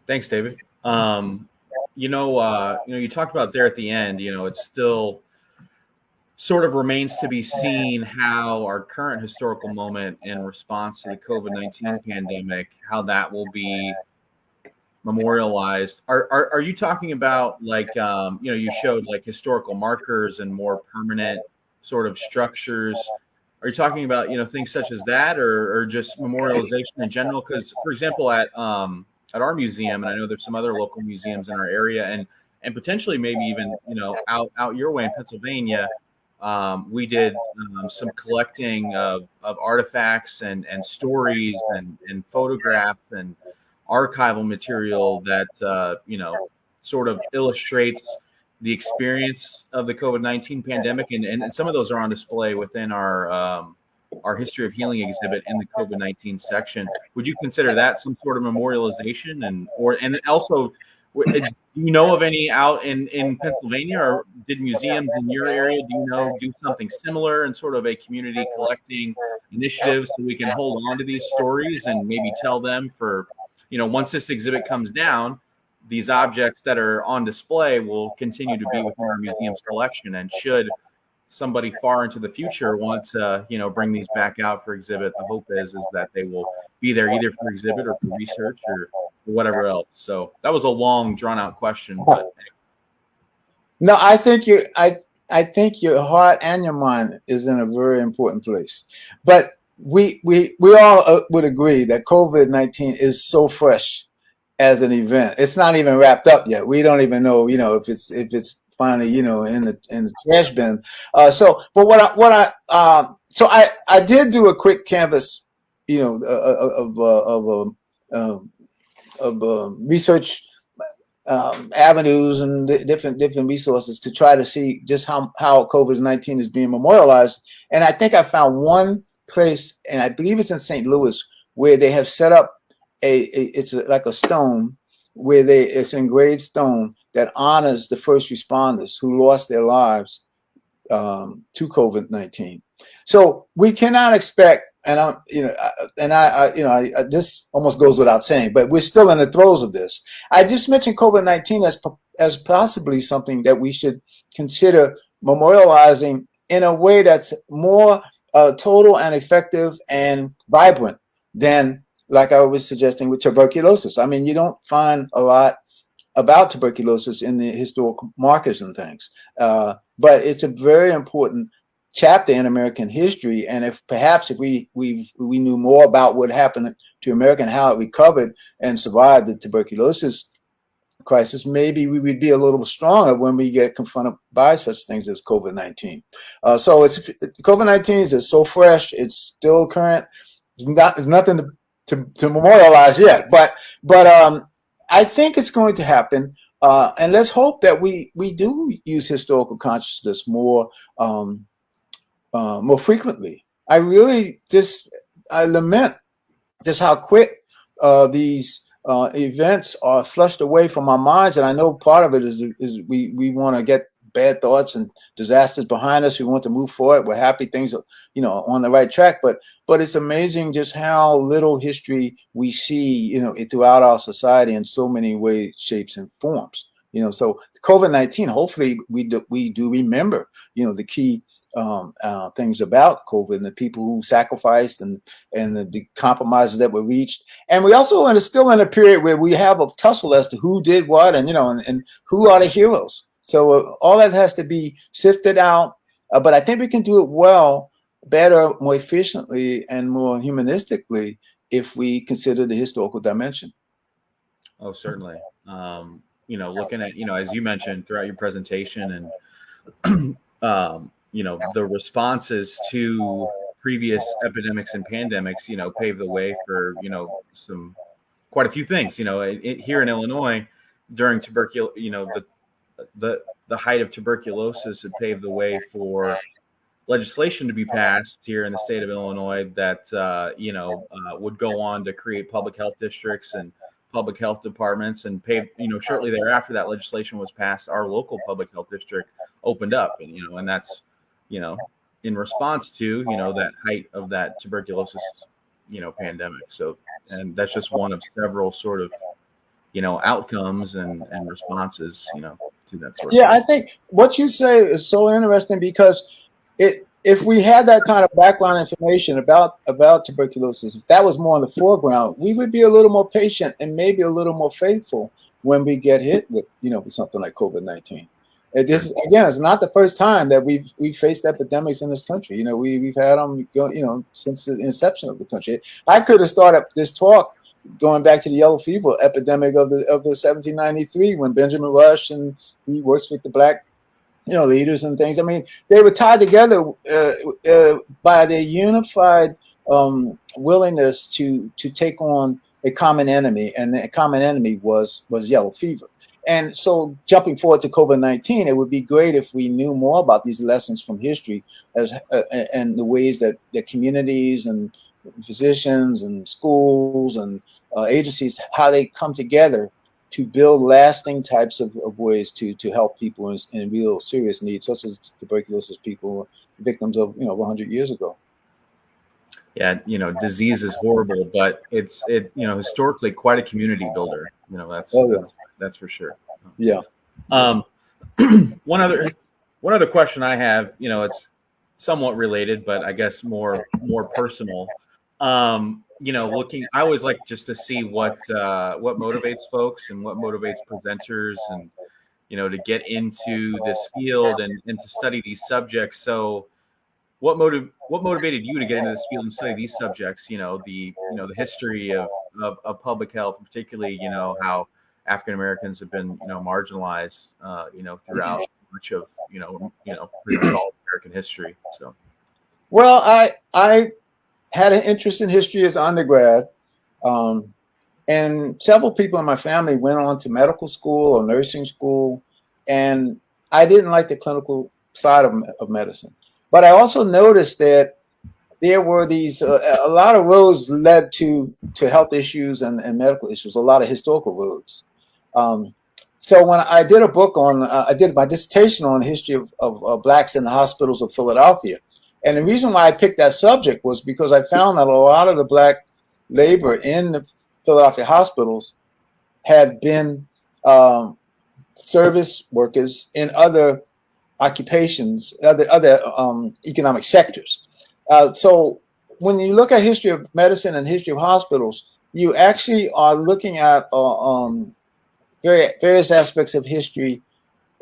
Thanks, David. You talked about there at the end. It's still sort of remains to be seen how our current historical moment in response to the COVID-19 pandemic, how that will be memorialized. Are you talking about like, you showed like historical markers and more permanent sort of structures? Are you talking about, things such as that, or just memorialization in general? Because, for example, at our museum, and I know there's some other local museums in our area, and potentially maybe even, out your way in Pennsylvania, we did some collecting of artifacts and stories and photographs and archival material that sort of illustrates the experience of the COVID-19 pandemic, and some of those are on display within our History of Healing exhibit in the COVID-19 section. Would you consider that some sort of memorialization, and also, do you know of any out in Pennsylvania, or did museums in your area, do something similar and sort of a community collecting initiative so we can hold on to these stories and maybe tell them for, once this exhibit comes down, these objects that are on display will continue to be within our museum's collection, and should somebody far into the future want to, bring these back out for exhibit, the hope is that they will be there either for exhibit or for research or whatever else. So that was a long, drawn out question, but no, I think your heart and your mind is in a very important place. But we all would agree that COVID-19 is so fresh as an event. It's not even wrapped up yet. We don't even know, if it's finally, in the trash bin. So I did do a quick canvas, of research avenues and different resources to try to see just how COVID-19 is being memorialized. And I think I found one place, and I believe it's in St. Louis, where they have set up like a stone where it's an engraved stone that honors the first responders who lost their lives to COVID-19. So we cannot expect, and this almost goes without saying, but we're still in the throes of this. I just mentioned COVID-19 as possibly something that we should consider memorializing in a way that's more total and effective and vibrant than, like I was suggesting, with tuberculosis. I mean, you don't find a lot about tuberculosis in the historical markers and things, but it's a very important chapter in American history. And if we knew more about what happened to America and how it recovered and survived the tuberculosis crisis, maybe we would be a little stronger when we get confronted by such things as COVID-19. So COVID-19 is so fresh; it's still current. There's nothing to memorialize yet, but I think it's going to happen. And let's hope that we do use historical consciousness more frequently. I lament just how quick these events are flushed away from our minds. And I know part of it is we want to get bad thoughts and disasters behind us. We want to move forward. We're happy things are, on the right track. But it's amazing just how little history we see, throughout our society in so many ways, shapes, and forms. So COVID-19, hopefully we do remember, the key things about COVID and the people who sacrificed and the compromises that were reached. And we also are still in a period where we have a tussle as to who did what and who are the heroes. So all that has to be sifted out. But I think we can do it well better, more efficiently, and more humanistically if we consider the historical dimension. Oh, certainly. Looking at, as you mentioned throughout your presentation, and the responses to previous epidemics and pandemics, paved the way for, quite a few things. Here in Illinois, during the height of tuberculosis, it paved the way for legislation to be passed here in the state of Illinois that would go on to create public health districts and public health departments, and pave. Shortly thereafter that legislation was passed, our local public health district opened up, and that's in response to that height of that tuberculosis pandemic. So, and that's just one of several sort of outcomes and responses to that sort of Yeah, thing. I think what you say is so interesting because if we had that kind of background information about tuberculosis, if that was more in the foreground, we would be a little more patient and maybe a little more faithful when we get hit with with something like COVID-19. This again, it's not the first time that we've faced epidemics in this country. We've had them since the inception of the country. I could have started this talk going back to the yellow fever epidemic of the 1793 when Benjamin Rush, and he works with the black leaders and things. I mean, they were tied together by their unified willingness to take on a common enemy, and the common enemy was yellow fever. And so, jumping forward to COVID-19, it would be great if we knew more about these lessons from history, and the ways that the communities and physicians and schools and agencies, how they come together to build lasting types of ways to help people in real serious need, such as tuberculosis people, victims of 100 years ago. Yeah, disease is horrible, but it's historically quite a community builder. That's for sure. Yeah. One other question I have, it's somewhat related, but I guess more personal. I always like just to see what motivates folks and what motivates presenters, and to get into this field and to study these subjects. So what motivated you to get into this field and study these subjects? The history of public health, particularly how African Americans have been marginalized throughout much of pretty much all American history. So, well, I had an interest in history as an undergrad, and several people in my family went on to medical school or nursing school, and I didn't like the clinical side of medicine. But I also noticed that there were these a lot of roads led to health issues and medical issues, a lot of historical roads. So when I did a book on, I did my dissertation on the history of blacks in the hospitals of Philadelphia. And the reason why I picked that subject was because I found that a lot of the black labor in the Philadelphia hospitals had been service workers in other occupations, other economic sectors. So when you look at history of medicine and history of hospitals, you actually are looking at various aspects of history,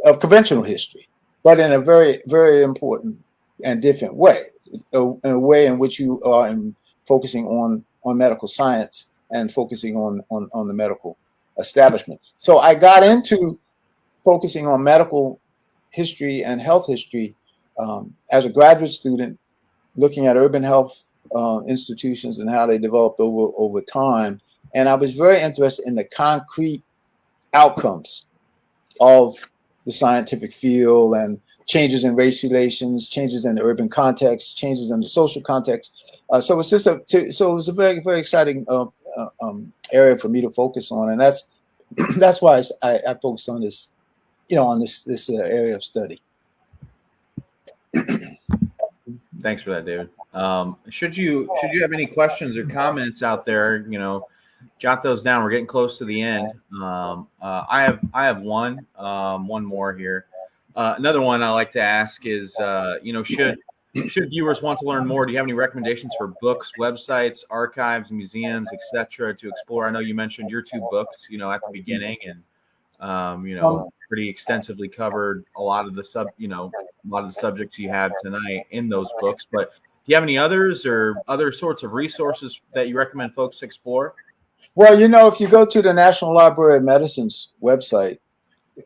of conventional history, but in a very, very important and different way, in a way in which you are focusing on medical science and focusing on the medical establishment. So I got into focusing on medical history and health history as a graduate student, looking at urban health institutions and how they developed over time. And I was very interested in the concrete outcomes of the scientific field and changes in race relations, changes in the urban context, changes in the social context. So it's just so it was a very, very exciting area for me to focus on, and that's why I focused on this, on this area of study. Thanks for that, David. Should you have any questions or comments out there, jot those down. We're getting close to the end. I have one more here. Another one I like to ask is, should viewers want to learn more, do you have any recommendations for books, websites, archives, museums, etc. to explore? I know you mentioned your two books, at the beginning, and pretty extensively covered a lot of the subjects you have tonight in those books. But you have any others or other sorts of resources that you recommend folks explore? Well, if you go to the National Library of Medicine's website,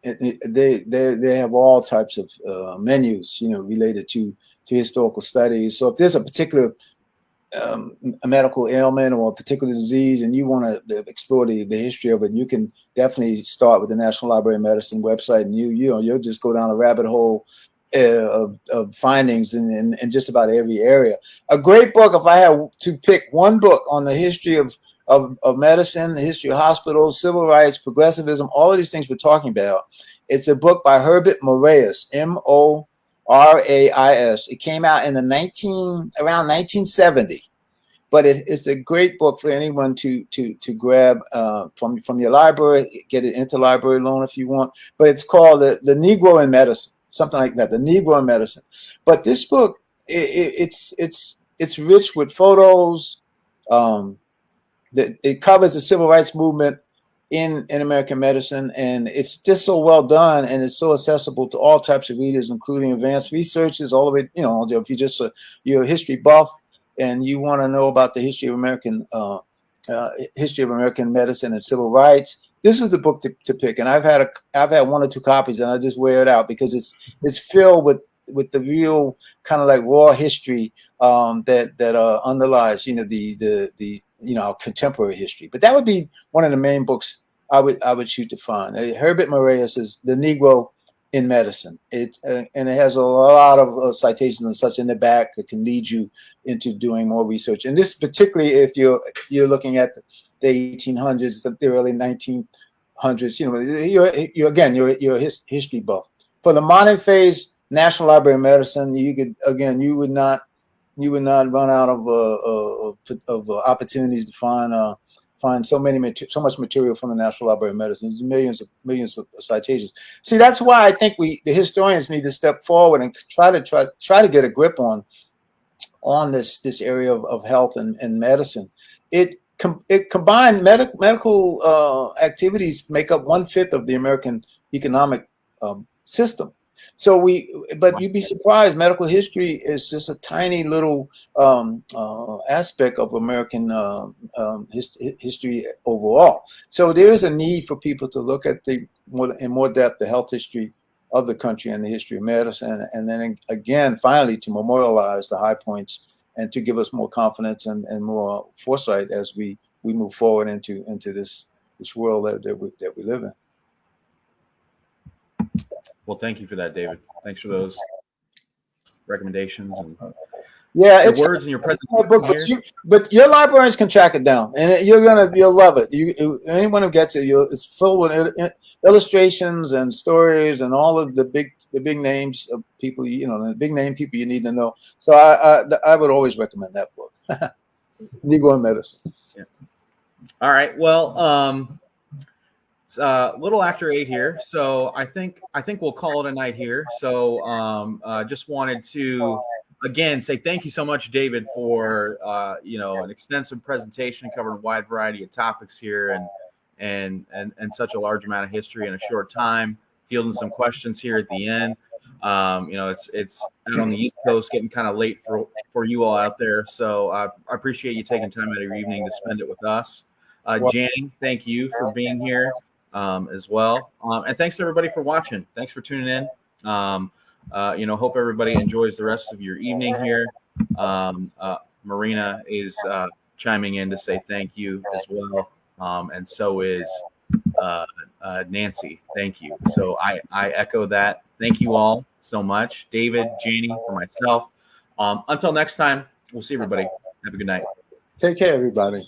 they have all types of menus, related to historical studies. So if there's a particular a medical ailment or a particular disease and you want to explore the history of it, you can definitely start with the National Library of Medicine website, and you'll just go down a rabbit hole of findings in just about every area. A great book, if I had to pick one book on the history of medicine, the history of hospitals, civil rights, progressivism, all of these things we're talking about, it's a book by Herbert Morais, Morais. It came out in around 1970, but it's a great book for anyone to grab from your library. Get it interlibrary loan if you want. But it's called the Negro in Medicine, something like that. The Negro in Medicine. But this book, it's rich with photos. It covers the civil rights movement in American medicine, and it's just so well done, and it's so accessible to all types of readers, including advanced researchers, all the way, if you're a history buff and you want to know about the history of American medicine and civil rights, this is the book to pick. And I've had one or two copies, and I just wear it out because it's filled with the real kind of like raw history that underlies the our contemporary history. But that would be one of the main books I would shoot to find. Herbert Morais is The Negro in Medicine. And it has a lot of citations and such in the back that can lead you into doing more research. And this particularly if you're looking at the 1800s, the early 1900s. You're a history buff. For the modern phase, National Library of Medicine, you would not run out of opportunities to find so much material from the National Library of Medicine. There's millions of citations. See, that's why I think the historians need to step forward and try to get a grip on this area of health and medicine. It combined medical activities make up 1/5 of the American economic system. So but you'd be surprised. Medical history is just a tiny little aspect of American history overall. So there is a need for people to look at in more depth the health history of the country and the history of medicine, and then again, finally, to memorialize the high points and to give us more confidence and more foresight as we move forward into this world that we live in. Well, thank you for that, David. Thanks for those recommendations and it's words in your presentation. But your librarians can track it down, and you'll love it. Anyone who gets it, it's full with illustrations and stories and all of the big names of people. The big name people you need to know. So I would always recommend that book, Negro in Medicine. Yeah. All right. Well. It's a little after 8 here, so I think we'll call it a night here. So just wanted to again say thank you so much, David, for an extensive presentation covering a wide variety of topics here and such a large amount of history in a short time, fielding some questions here at the end. It's out on the East Coast, getting kind of late for you all out there. So I appreciate you taking time out of your evening to spend it with us. Jane, thank you for being here. As well. And thanks to everybody for watching. Thanks for tuning in. Hope everybody enjoys the rest of your evening here. Marina is chiming in to say thank you as well. And so is Nancy. Thank you. So I echo that. Thank you all so much. David, Janie, for myself. Until next time, we'll see everybody. Have a good night. Take care, everybody.